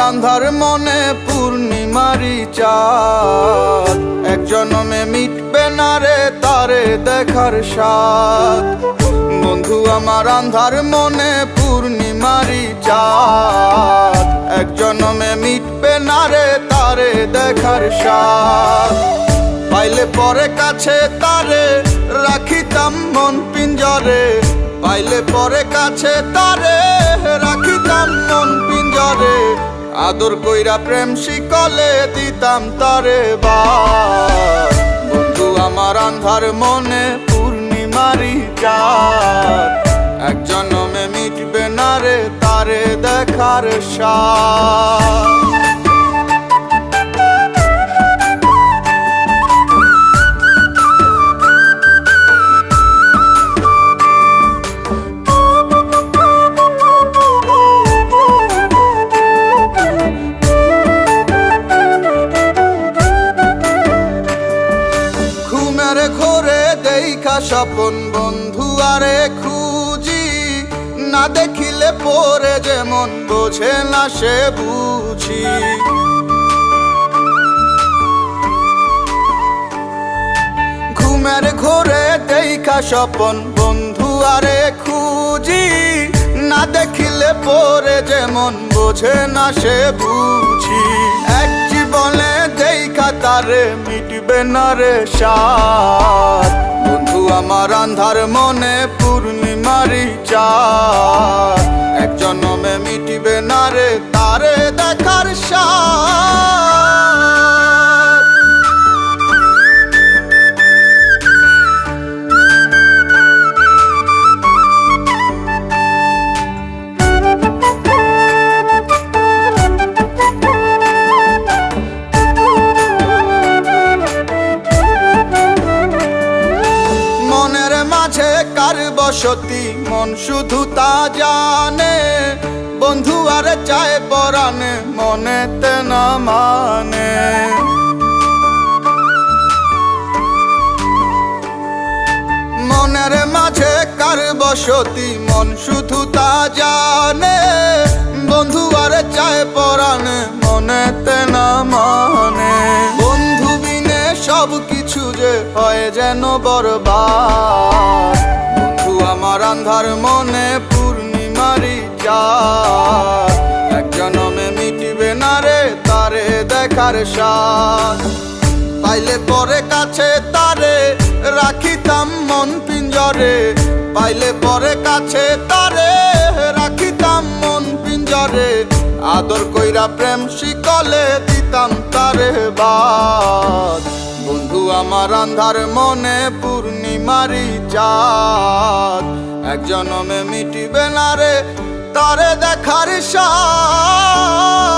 আন্ধার মনে পূর্ণিমারি চাঁদ, এক জনমে মিটবে না রে তারে দেখার স্বাদ। বন্ধু আমার আন্ধার মনে পূর্ণিমারি চাঁদ, এক জনমে মিটবে না রে তারে দেখার স্বাদ। পাইলে পরে কাছে তারে রাখিতাম মন পিঞ্জরে, পাইলে পরে কাছে তারে রাখিতাম মন পিঞ্জরে। আদর কইরা প্রেম শিকলে দিতাম তারে বাস। বন্ধু আমার আন্ধার মনে পূর্ণিমারি চাঁদ, এক জনমে মিটবে না রে তারে দেখার স্বাদ। ঘরে দেখা স্বপন বন্ধু আরে খুঁজি, না দেখিলে পরে যেমন বোঝে না সে বুঝি। ঘুমের ঘরে দেখা স্বপন বন্ধু আরে খুঁজি, না দেখিলে পরে যেমন বোঝে না সে বুঝি। এক জীবনে দেখা তারে মিটবে না রে স্বাদ। বন্ধু আমার আন্ধার মনে পূর্ণিমারি চাঁদ, এক জনমে মিটবে না রে তারে দেখার স্বাদ। মনের মাঝে কার বসতি মন শুধু তা জানে, বন্ধু আরে চায় পরাণে মনেতে না মানে। মনের মাঝে কার বসতি মন শুধু তা জানে, বন্ধু আরে চায় পরাণে মনেতে না মানে। বন্ধু বিনে সব কিছু যে হয় যেন বরবাদ। বন্ধু আমার আন্ধার মনে পূর্ণিমারি চাঁদ, এক জনমে মিটবে না রে তারে দেখার স্বাদ। পাইলে পরে কাছে তারে রাখিতাম মন পিঞ্জরে, পাইলে পরে কাছে তারে রাখিতাম মন পিঞ্জরে। আদর কইরা প্রেম শিকলে দিতাম তারে বাস। বন্ধু আমার আন্ধার মনে পূর্ণিমারি চাঁদ, এক জনমে মিটবে না রে তারে দেখার স্বাদ।